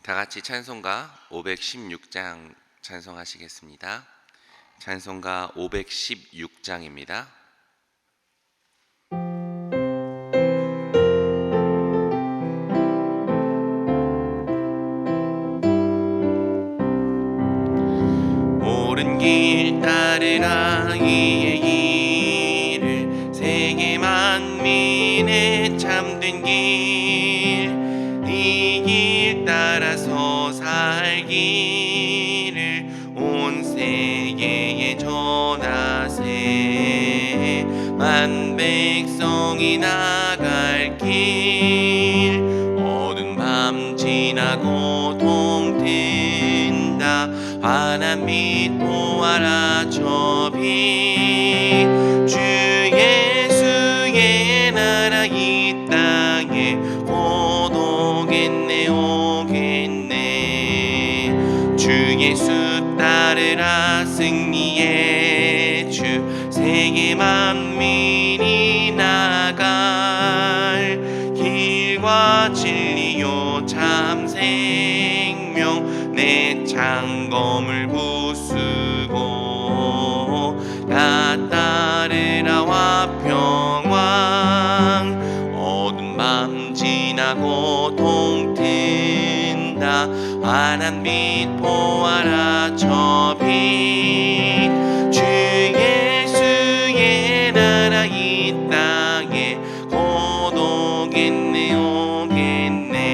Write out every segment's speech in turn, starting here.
다 같이 찬송가 516장 찬송하시겠습니다. 찬송가 516장입니다. 옳은 길 따르라 이의 길을 세계 만민의 참된 길, 이 길 따라서 살기를 온 세계에 전하세. 만 백성이 나갈 길, 어두운 밤 지나고 동튼다. 환한 빛 보아라 저 빛, 주 예수의 나라 이 땅에 곧 오겠네 오겠네. 주 예수 따르라 승리의 주, 세계 만민이 나갈 길과 진리요 참 생명, 내 창검을 부수고 다 따르라 화평왕. 어두운 밤 지나고 동튼다. 환한 빛 보아라 저 빛, 주 예수의 나라 이 땅에 곧 오겠네 오겠네.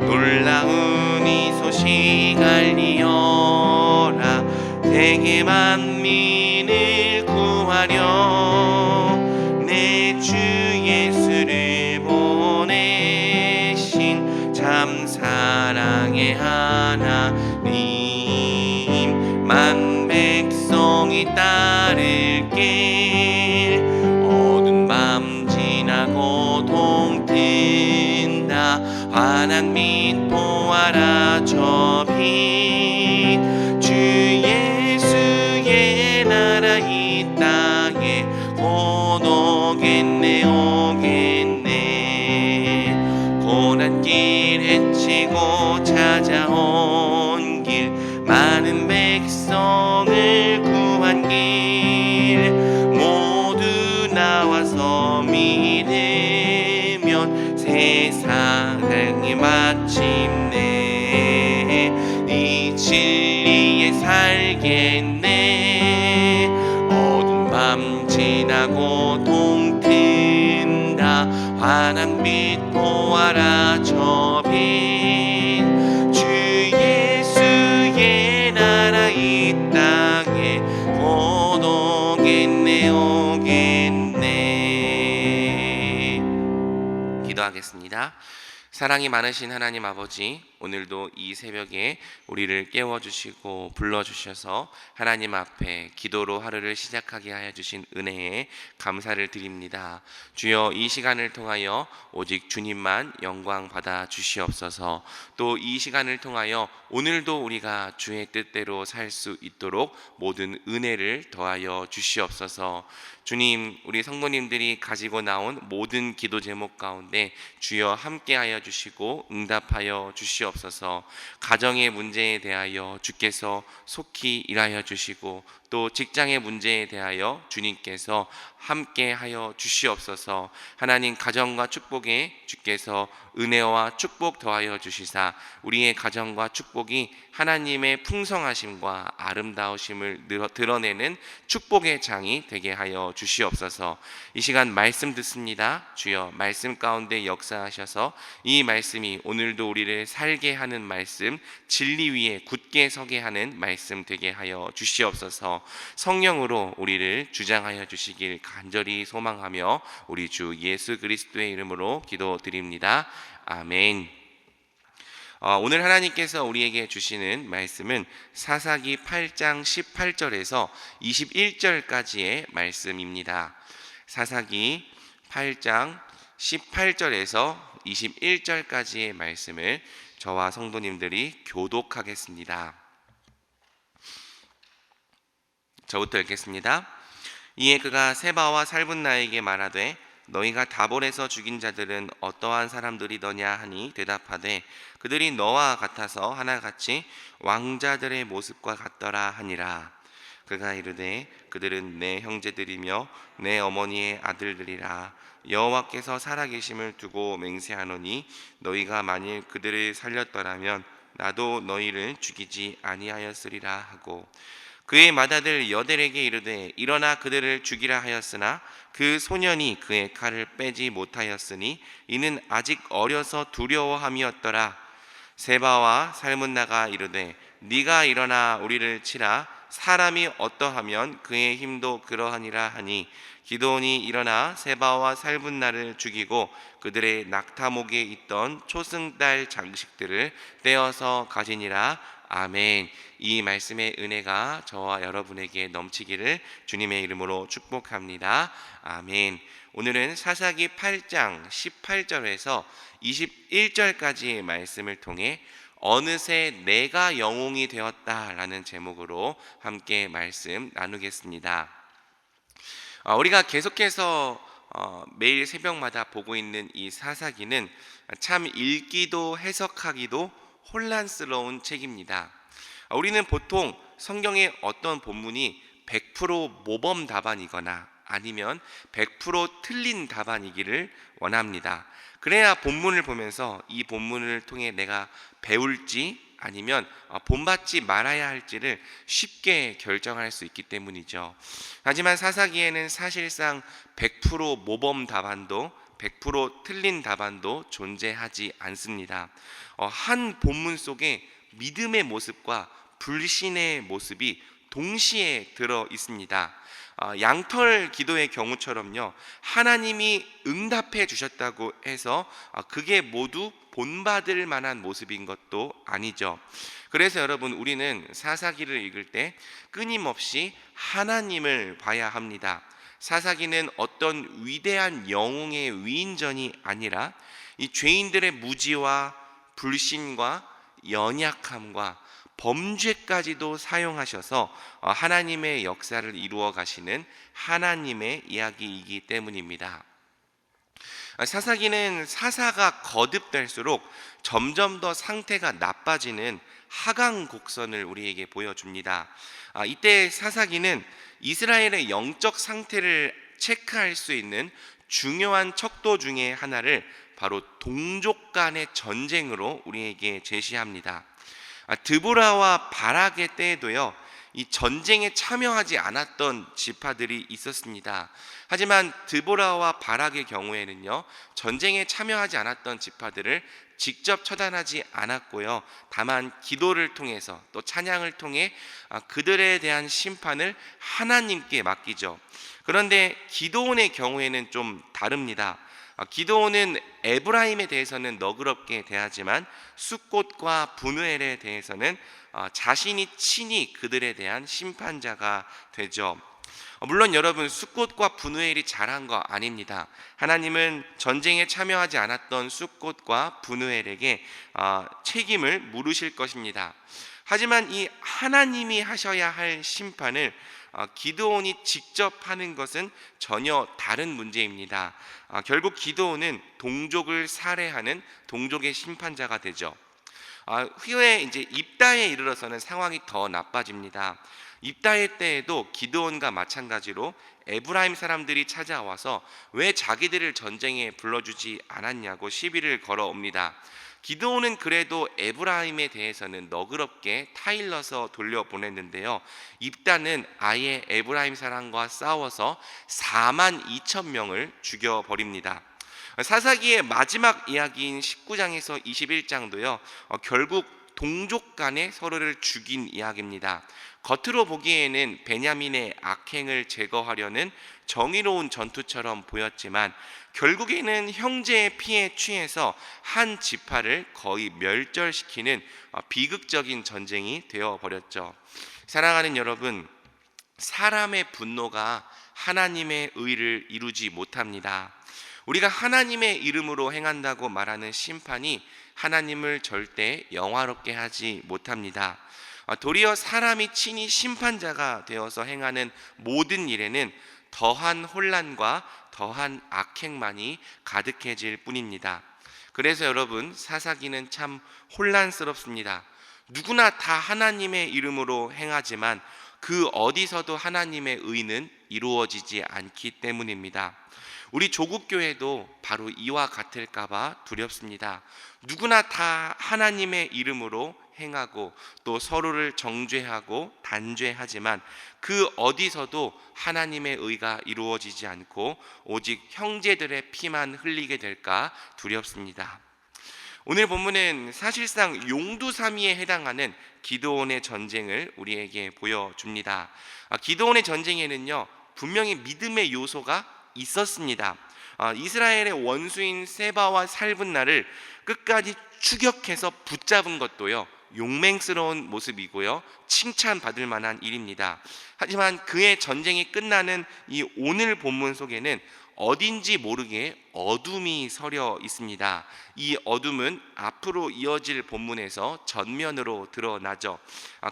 놀라운 이 소식 알리어라, 세계 만민을 구하려 내 주 예수를 보내신 참 사랑의 하나님. 만 백성이 따를 길, 어두운 밤 지나고 동튼다. 환한 빛 보아라 저 빛, 주 예수의 나라 이 땅에 곧 오겠네 오겠네. 고난길 헤치고 찾아온 길, 많은 백성을 구한 길, 모두 나와서 믿으면 세상이 마침내 이 진리에 살겠네. 어두운 밤 지나고 동튼다. 환한 빛 보아라 저 빛, 주 예수의 나라 이 땅에 곧 오겠네 오겠네. 기도하겠습니다. 사랑이 많으신 하나님 아버지, 오늘도 이 새벽에 우리를 깨워주시고 불러주셔서 하나님 앞에 기도로 하루를 시작하게 하여 주신 은혜에 감사를 드립니다. 주여, 이 시간을 통하여 오직 주님만 영광 받아 주시옵소서. 또 이 시간을 통하여 오늘도 우리가 주의 뜻대로 살 수 있도록 모든 은혜를 더하여 주시옵소서. 주님, 우리 성도님들이 가지고 나온 모든 기도 제목 가운데 주여 함께하여 주시고 응답하여 주시옵소서. 가정의 문제에 대하여 주께서 속히 일하여 주시고, 또 직장의 문제에 대하여 주님께서 함께하여 주시옵소서. 하나님, 가정과 축복에 주께서 은혜와 축복 더하여 주시사 우리의 가정과 축복이 하나님의 풍성하심과 아름다우심을 드러내는 축복의 장이 되게 하여 주시옵소서. 이 시간 말씀 듣습니다. 주여, 말씀 가운데 역사하셔서 이 말씀이 오늘도 우리를 살게 하는 말씀, 진리 위에 굳게 서게 하는 말씀 되게 하여 주시옵소서. 성령으로 우리를 주장하여 주시길 간절히 소망하며 우리 주 예수 그리스도의 이름으로 기도드립니다. 아멘. 오늘 하나님께서 우리에게 주시는 말씀은 사사기 8장 18절에서 21절까지의 말씀입니다. 사사기 8장 18절에서 21절까지의 말씀을 저와 성도님들이 교독하겠습니다. 저부터 읽겠습니다. 이에 그가 세바와 살분나에게 말하되 너희가 다볼에서 죽인 자들은 어떠한 사람들이더냐 하니 대답하되 그들이 너와 같아서 하나같이 왕자들의 모습과 같더라 하니라. 그가 이르되 그들은 내 형제들이며 내 어머니의 아들들이라. 여호와께서 살아계심을 두고 맹세하노니 너희가 만일 그들을 살렸더라면 나도 너희를 죽이지 아니하였으리라 하고, 그의 맏아들 여델에게 이르되 일어나 그들을 죽이라 하였으나 그 소년이 그의 칼을 빼지 못하였으니 이는 아직 어려서 두려워함이었더라. 세바와 살문나가 이르되 네가 일어나 우리를 치라. 사람이 어떠하면 그의 힘도 그러하니라 하니, 기드온이 일어나 세바와 살문나를 죽이고 그들의 낙타목에 있던 초승달 장식들을 떼어서 가지니라. 아멘. 이 말씀의 은혜가 저와 여러분에게 넘치기를 주님의 이름으로 축복합니다. 아멘. 오늘은 사사기 8장 18절에서 21절까지의 말씀을 통해 어느새 내가 영웅이 되었다라는 제목으로 함께 말씀 나누겠습니다. 우리가 계속해서 매일 새벽마다 보고 있는 이 사사기는 참 읽기도 해석하기도 혼란스러운 책입니다. 우리는 보통 성경의 어떤 본문이 100% 모범 답안이거나 아니면 100% 틀린 답안이기를 원합니다. 그래야 본문을 보면서 이 본문을 통해 내가 배울지 아니면 본받지 말아야 할지를 쉽게 결정할 수 있기 때문이죠. 하지만 사사기에는 사실상 100% 모범 답안도 100% 틀린 답안도 존재하지 않습니다. 한 본문 속에 믿음의 모습과 불신의 모습이 동시에 들어 있습니다. 양털 기도의 경우처럼요, 하나님이 응답해 주셨다고 해서 그게 모두 본받을 만한 모습인 것도 아니죠. 그래서 여러분, 우리는 사사기를 읽을 때 끊임없이 하나님을 봐야 합니다. 사사기는 어떤 위대한 영웅의 위인전이 아니라 이 죄인들의 무지와 불신과 연약함과 범죄까지도 사용하셔서 하나님의 역사를 이루어 가시는 하나님의 이야기이기 때문입니다. 사사기는 사사가 거듭될수록 점점 더 상태가 나빠지는 하강 곡선을 우리에게 보여줍니다. 이때 사사기는 이스라엘의 영적 상태를 체크할 수 있는 중요한 척도 중에 하나를 바로 동족 간의 전쟁으로 우리에게 제시합니다. 드보라와 바락의 때에도요, 이 전쟁에 참여하지 않았던 지파들이 있었습니다. 하지만 드보라와 바락의 경우에는요, 전쟁에 참여하지 않았던 지파들을 직접 처단하지 않았고요, 다만 기도를 통해서 또 찬양을 통해 그들에 대한 심판을 하나님께 맡기죠. 그런데 기드온의 경우에는 좀 다릅니다. 기드온은 에브라임에 대해서는 너그럽게 대하지만 숫꽃과 브누엘에 대해서는 자신이 친히 그들에 대한 심판자가 되죠. 물론 여러분, 숫꽃과 브누엘이 잘한 거 아닙니다. 하나님은 전쟁에 참여하지 않았던 숫꽃과 브누엘에게 책임을 물으실 것입니다. 하지만 이 하나님이 하셔야 할 심판을 기드온이 직접 하는 것은 전혀 다른 문제입니다. 결국 기드온은 동족을 살해하는 동족의 심판자가 되죠. 후에 이제 입다에 이르러서는 상황이 더 나빠집니다. 입다의 때에도 기드온과 마찬가지로 에브라임 사람들이 찾아와서 왜 자기들을 전쟁에 불러주지 않았냐고 시비를 걸어옵니다. 기드온은 그래도 에브라임에 대해서는 너그럽게 타일러서 돌려보냈는데요, 입다는 아예 에브라임 사람과 싸워서 42,000명을 죽여버립니다. 사사기의 마지막 이야기인 19장에서 21장도요, 결국 동족 간에 서로를 죽인 이야기입니다. 겉으로 보기에는 베냐민의 악행을 제거하려는 정의로운 전투처럼 보였지만 결국에는 형제의 피에 취해서 한 지파를 거의 멸절시키는 비극적인 전쟁이 되어버렸죠. 사랑하는 여러분, 사람의 분노가 하나님의 의를 이루지 못합니다. 우리가 하나님의 이름으로 행한다고 말하는 심판이 하나님을 절대 영화롭게 하지 못합니다. 도리어 사람이 친히 심판자가 되어서 행하는 모든 일에는 더한 혼란과 더한 악행만이 가득해질 뿐입니다. 그래서 여러분, 사사기는 참 혼란스럽습니다. 누구나 다 하나님의 이름으로 행하지만 그 어디서도 하나님의 의는 이루어지지 않기 때문입니다. 우리 조국교회도 바로 이와 같을까봐 두렵습니다. 누구나 다 하나님의 이름으로 행하고 또 서로를 정죄하고 단죄하지만 그 어디서도 하나님의 의가 이루어지지 않고 오직 형제들의 피만 흘리게 될까 두렵습니다. 오늘 본문은 사실상 용두사미에 해당하는 기드온의 전쟁을 우리에게 보여줍니다. 기드온의 전쟁에는요, 분명히 믿음의 요소가 있었습니다. 이스라엘의 원수인 세바와 살분나를 끝까지 추격해서 붙잡은 것도요, 용맹스러운 모습이고요, 칭찬받을 만한 일입니다. 하지만 그의 전쟁이 끝나는 이 오늘 본문 속에는 어딘지 모르게 어둠이 서려 있습니다. 이 어둠은 앞으로 이어질 본문에서 전면으로 드러나죠.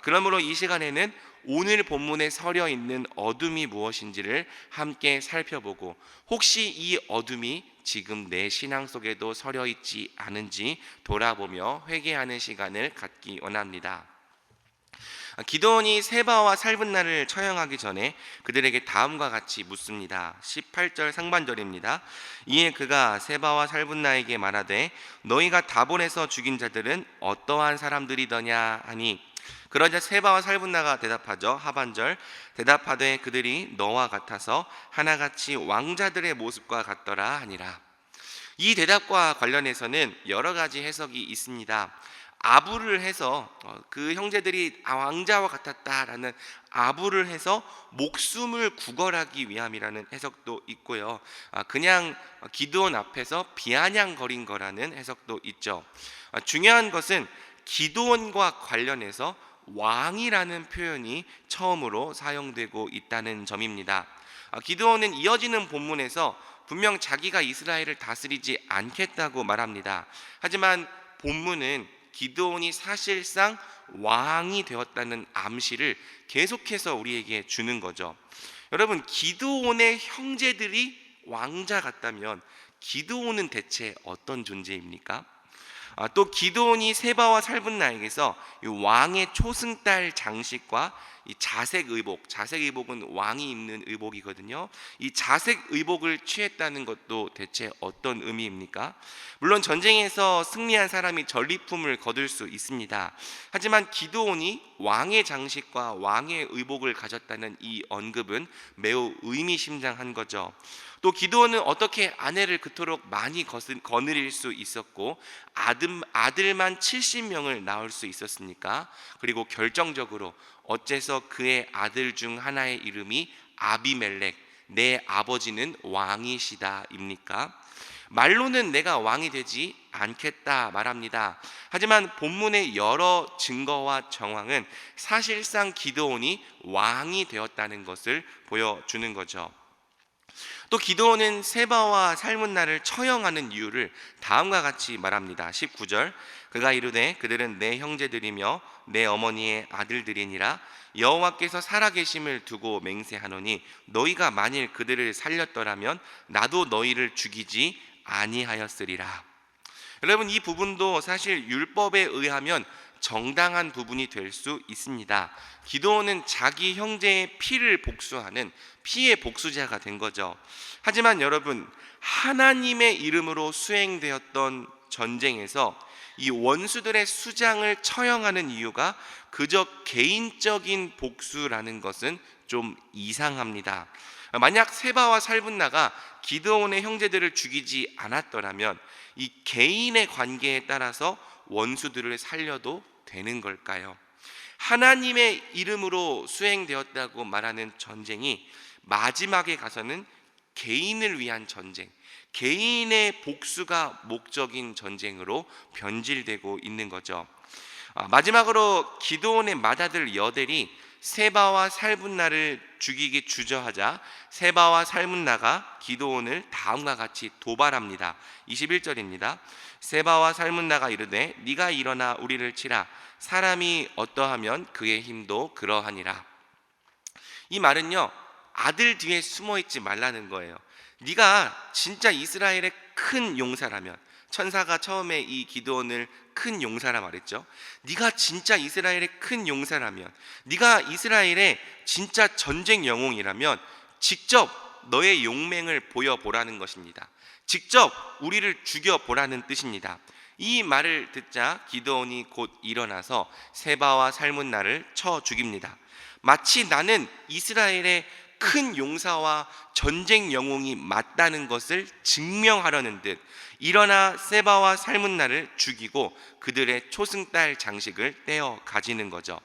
그러므로 이 시간에는 오늘 본문에 서려 있는 어둠이 무엇인지를 함께 살펴보고, 혹시 이 어둠이 지금 내 신앙 속에도 서려 있지 않은지 돌아보며 회개하는 시간을 갖기 원합니다. 기드온이 세바와 살분나를 처형하기 전에 그들에게 다음과 같이 묻습니다. 18절 상반절입니다. 이에 그가 세바와 살분나에게 말하되 너희가 다본에서 죽인 자들은 어떠한 사람들이더냐 하니, 그러자 세바와 살분나가 대답하죠. 하반절, 대답하되 그들이 너와 같아서 하나같이 왕자들의 모습과 같더라 하니라. 이 대답과 관련해서는 여러 가지 해석이 있습니다. 아부를 해서 그 형제들이 왕자와 같았다라는 아부를 해서 목숨을 구걸하기 위함이라는 해석도 있고요, 그냥 기드온 앞에서 비아냥거린 거라는 해석도 있죠. 중요한 것은 기드온과 관련해서 왕이라는 표현이 처음으로 사용되고 있다는 점입니다. 기드온은 이어지는 본문에서 분명 자기가 이스라엘을 다스리지 않겠다고 말합니다. 하지만 본문은 기드온이 사실상 왕이 되었다는 암시를 계속해서 우리에게 주는 거죠. 여러분, 기드온의 형제들이 왕자 같다면 기드온은 대체 어떤 존재입니까? 또 기드온이 세바와 살분나에게서 이 왕의 초승달 장식과 이 자색 의복은 왕이 입는 의복이거든요. 이 자색 의복을 취했다는 것도 대체 어떤 의미입니까? 물론 전쟁에서 승리한 사람이 전리품을 거둘 수 있습니다. 하지만 기드온이 왕의 장식과 왕의 의복을 가졌다는 이 언급은 매우 의미심장한 거죠. 또 기드온은 어떻게 아내를 그토록 많이 거느릴 수 있었고 아들만 70명을 낳을 수 있었습니까? 그리고 결정적으로 어째서 그의 아들 중 하나의 이름이 아비멜렉, 내 아버지는 왕이시다입니까? 말로는 내가 왕이 되지 않겠다 말합니다. 하지만 본문의 여러 증거와 정황은 사실상 기드온이 왕이 되었다는 것을 보여주는 거죠. 또 기드온은 세바와 살문나를 처형하는 이유를 다음과 같이 말합니다. 19절, 그가 이르되 그들은 내 형제들이며 내 어머니의 아들들이니라. 여호와께서 살아계심을 두고 맹세하노니 너희가 만일 그들을 살렸더라면 나도 너희를 죽이지 아니하였으리라. 여러분, 이 부분도 사실 율법에 의하면 정당한 부분이 될 수 있습니다. 기드온은 자기 형제의 피를 복수하는 피의 복수자가 된 거죠. 하지만 여러분, 하나님의 이름으로 수행되었던 전쟁에서 이 원수들의 수장을 처형하는 이유가 그저 개인적인 복수라는 것은 좀 이상합니다. 만약 세바와 살분나가 기드온의 형제들을 죽이지 않았더라면 이 개인의 관계에 따라서 원수들을 살려도 되는 걸까요? 하나님의 이름으로 수행되었다고 말하는 전쟁이 마지막에 가서는 개인을 위한 전쟁, 개인의 복수가 목적인 전쟁으로 변질되고 있는 거죠. 마지막으로 기드온의 맏아들 여델이 세바와 살분나를 죽이기 주저하자 세바와 살문나가 기드온을 다음과 같이 도발합니다. 21절입니다. 세바와 살문나가 이르되 네가 일어나 우리를 치라. 사람이 어떠하면 그의 힘도 그러하니라. 이 말은요, 아들 뒤에 숨어 있지 말라는 거예요. 네가 진짜 이스라엘의 큰 용사라면, 천사가 처음에 이 기드온을 큰 용사라 말했죠. 네가 진짜 이스라엘의 큰 용사라면, 네가 이스라엘의 진짜 전쟁 영웅이라면 직접 너의 용맹을 보여보라는 것입니다. 직접 우리를 죽여보라는 뜻입니다. 이 말을 듣자 기드온이 곧 일어나서 세바와 살문나를 쳐 죽입니다. 마치 나는 이스라엘의 큰 용사와 전쟁 영웅이 맞다는 것을 증명하려는 듯 일어나 세바와 살문나를 죽이고 그들의 초승달 장식을 떼어 가지는 거죠.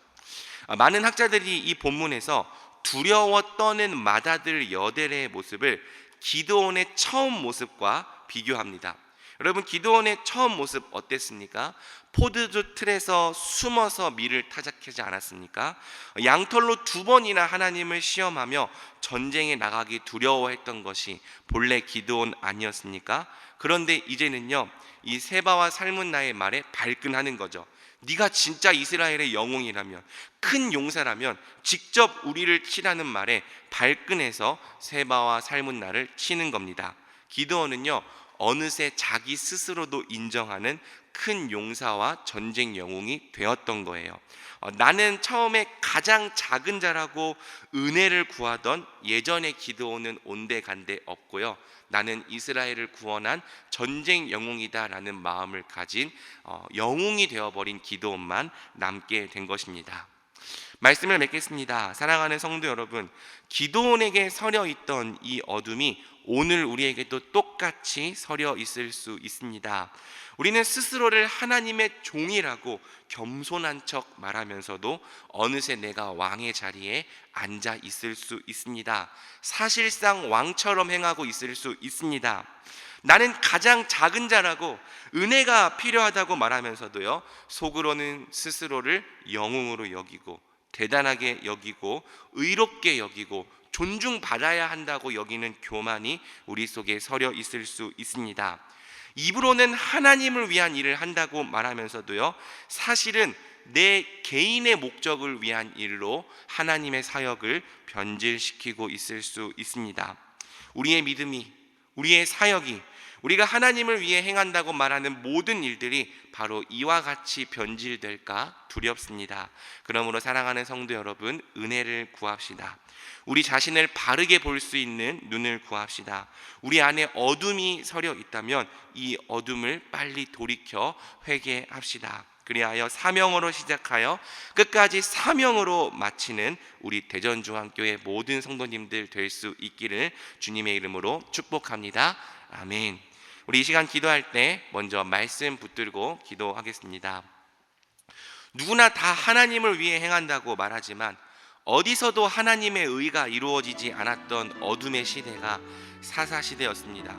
많은 학자들이 이 본문에서 두려워 떠는 맏아들 여델의 모습을 기드온의 처음 모습과 비교합니다. 여러분, 기드온의 처음 모습 어땠습니까? 포도주 틀에서 숨어서 밀을 타작하지 않았습니까? 양털로 2번이나 하나님을 시험하며 전쟁에 나가기 두려워했던 것이 본래 기드온 아니었습니까? 그런데 이제는요, 이 세바와 살문나의 말에 발끈하는 거죠. 네가 진짜 이스라엘의 영웅이라면, 큰 용사라면 직접 우리를 치라는 말에 발끈해서 세바와 살문나를 치는 겁니다. 기드온은요, 어느새 자기 스스로도 인정하는 큰 용사와 전쟁 영웅이 되었던 거예요. 나는 처음에 가장 작은 자라고 은혜를 구하던 예전의 기드온은 온데간데 없고요, 나는 이스라엘을 구원한 전쟁 영웅이다라는 마음을 가진 영웅이 되어버린 기드온만 남게 된 것입니다. 말씀을 맺겠습니다. 사랑하는 성도 여러분, 기드온에게 서려 있던 이 어둠이 오늘 우리에게도 똑같이 서려 있을 수 있습니다. 우리는 스스로를 하나님의 종이라고 겸손한 척 말하면서도 어느새 내가 왕의 자리에 앉아 있을 수 있습니다. 사실상 왕처럼 행하고 있을 수 있습니다. 나는 가장 작은 자라고 은혜가 필요하다고 말하면서도요, 속으로는 스스로를 영웅으로 여기고 대단하게 여기고 의롭게 여기고 존중받아야 한다고 여기는 교만이 우리 속에 서려 있을 수 있습니다. 입으로는 하나님을 위한 일을 한다고 말하면서도요, 사실은 내 개인의 목적을 위한 일로 하나님의 사역을 변질시키고 있을 수 있습니다. 우리의 믿음이, 우리의 사역이, 우리가 하나님을 위해 행한다고 말하는 모든 일들이 바로 이와 같이 변질될까 두렵습니다. 그러므로 사랑하는 성도 여러분, 은혜를 구합시다. 우리 자신을 바르게 볼 수 있는 눈을 구합시다. 우리 안에 어둠이 서려 있다면 이 어둠을 빨리 돌이켜 회개합시다. 그리하여 사명으로 시작하여 끝까지 사명으로 마치는 우리 대전중앙교회 모든 성도님들 될 수 있기를 주님의 이름으로 축복합니다. 아멘. 우리 이 시간 기도할 때 먼저 말씀 붙들고 기도하겠습니다. 누구나 다 하나님을 위해 행한다고 말하지만 어디서도 하나님의 의가 이루어지지 않았던 어둠의 시대가 사사시대였습니다.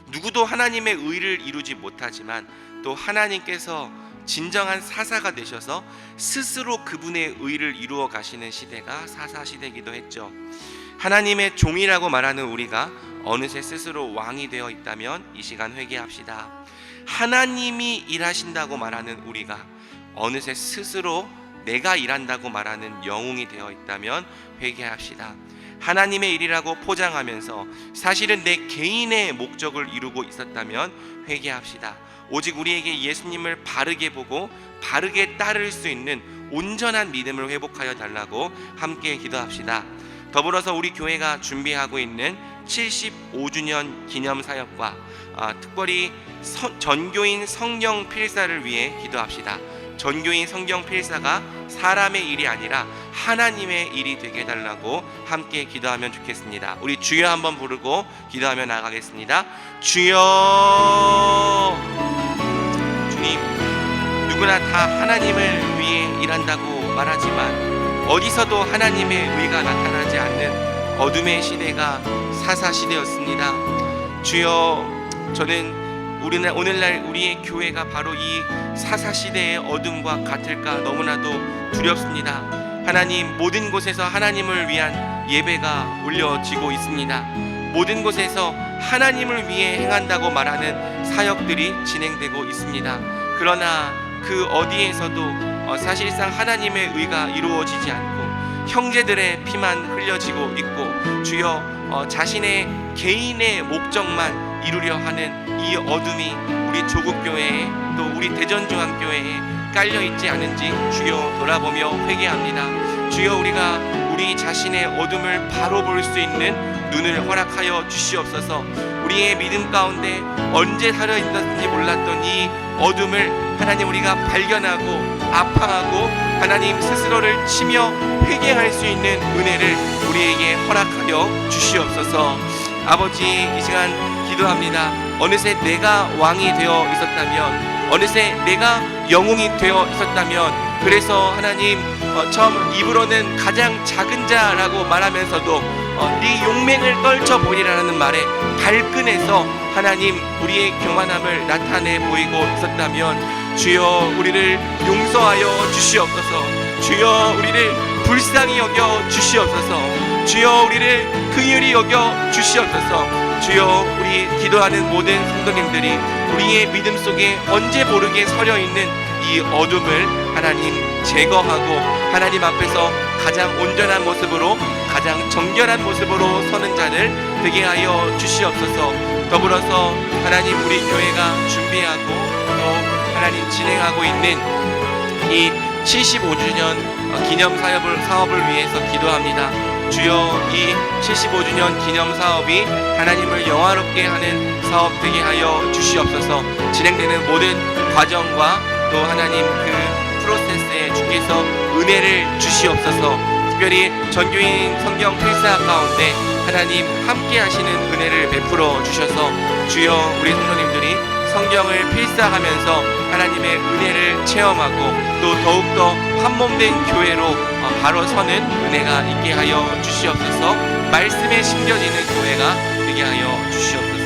누구도 하나님의 의를 이루지 못하지만 또 하나님께서 진정한 사사가 되셔서 스스로 그분의 의를 이루어 가시는 시대가 사사시대이기도 했죠. 하나님의 종이라고 말하는 우리가 어느새 스스로 왕이 되어 있다면 이 시간 회개합시다. 하나님이 일하신다고 말하는 우리가 어느새 스스로 내가 일한다고 말하는 영웅이 되어 있다면 회개합시다. 하나님의 일이라고 포장하면서 사실은 내 개인의 목적을 이루고 있었다면 회개합시다. 오직 우리에게 예수님을 바르게 보고 바르게 따를 수 있는 온전한 믿음을 회복하여 달라고 함께 기도합시다. 더불어서 우리 교회가 준비하고 있는 75주년 기념사역과 특별히 전교인 성령 필사를 위해 기도합시다. 전교인 성경 필사가 사람의 일이 아니라 하나님의 일이 되게 해달라고 함께 기도하면 좋겠습니다. 우리 주여 한번 부르고 기도하며 나가겠습니다. 주여. 주님, 누구나 다 하나님을 위해 일한다고 말하지만 어디서도 하나님의 의가 나타나지 않는 어둠의 시대가 사사시대였습니다. 주여, 저는 오늘날 우리의 교회가 바로 이 사사시대의 어둠과 같을까 너무나도 두렵습니다. 하나님, 모든 곳에서 하나님을 위한 예배가 올려지고 있습니다. 모든 곳에서 하나님을 위해 행한다고 말하는 사역들이 진행되고 있습니다. 그러나 그 어디에서도 사실상 하나님의 의가 이루어지지 않고 형제들의 피만 흘려지고 있고 주여 자신의 개인의 목적만 이루려 하는 이 어둠이 우리 조국교회에 또 우리 대전중앙교회에 깔려있지 않은지 주여 돌아보며 회개합니다. 주여 우리가 우리 자신의 어둠을 바로 볼 수 있는 눈을 허락하여 주시옵소서. 우리의 믿음 가운데 언제 살아있는지 몰랐던 이 어둠을 하나님 우리가 발견하고 아파하고 하나님 스스로를 치며 회개할 수 있는 은혜를 우리에게 허락하여 주시옵소서. 아버지, 이 시간 기도합니다. 어느새 내가 왕이 되어 있었다면, 어느새 내가 영웅이 되어 있었다면, 그래서 하나님 처음 입으로는 가장 작은 자라고 말하면서도 네 용맹을 떨쳐보리라는 말에 발끈해서 하나님 우리의 교만함을 나타내 보이고 있었다면 주여 우리를 용서하여 주시옵소서. 주여 우리를 불쌍히 여겨 주시옵소서. 주여 우리를 긍휼히 여겨 주시옵소서. 주여 우리 기도하는 모든 성도님들이 우리의 믿음 속에 언제 모르게 서려 있는 이 어둠을 하나님 제거하고 하나님 앞에서 가장 온전한 모습으로 가장 정결한 모습으로 서는 자를 되게 하여 주시옵소서. 더불어서 하나님 우리 교회가 준비하고 또 하나님 진행하고 있는 이 75주년 기념 사업을 위해서 기도합니다. 주여 이 75주년 기념 사업이 하나님을 영화롭게 하는 사업 되게 하여 주시옵소서. 진행되는 모든 과정과 또 하나님 그 프로세스에 주께서 은혜를 주시옵소서. 특별히 전교인 성경 필사 가운데 하나님 함께 하시는 은혜를 베풀어 주셔서 주여 우리 성도님들이 성경을 필사하면서 하나님의 은혜를 체험하고 또 더욱더 한몸된 교회로 바로 서는 은혜가 있게 하여 주시옵소서. 말씀에 심겨지는 교회가 되게 하여 주시옵소서.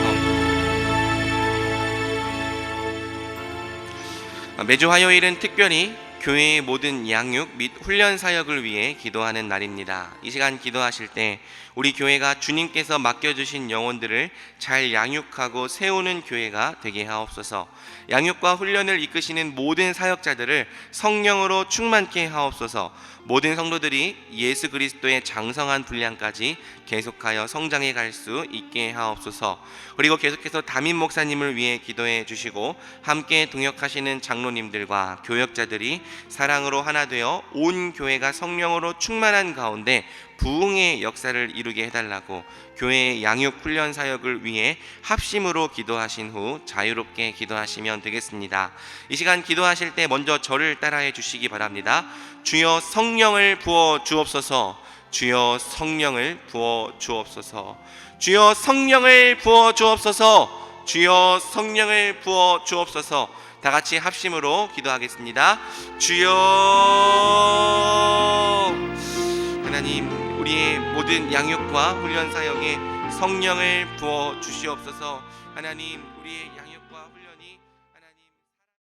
매주 화요일은 특별히 교회의 모든 양육 및 훈련 사역을 위해 기도하는 날입니다. 이 시간 기도하실 때 우리 교회가 주님께서 맡겨주신 영혼들을 잘 양육하고 세우는 교회가 되게 하옵소서. 양육과 훈련을 이끄시는 모든 사역자들을 성령으로 충만케 하옵소서. 모든 성도들이 예수 그리스도의 장성한 분량까지 계속하여 성장해 갈 수 있게 하옵소서. 그리고 계속해서 담임 목사님을 위해 기도해 주시고 함께 동역하시는 장로님들과 교역자들이 사랑으로 하나 되어 온 교회가 성령으로 충만한 가운데 부흥의 역사를 이루게 해달라고 교회의 양육 훈련 사역을 위해 합심으로 기도하신 후 자유롭게 기도하시면 되겠습니다. 이 시간 기도하실 때 먼저 저를 따라해 주시기 바랍니다. 주여 성령을 부어 주옵소서. 주여 성령을 부어 주옵소서. 주여 성령을 부어 주옵소서. 주여 성령을 부어 주옵소서. 다 같이 합심으로 기도하겠습니다. 주여 하나님 우리의 모든 양육과 훈련 사역에 성령을 부어 주시옵소서. 하나님 우리의 양육과 훈련이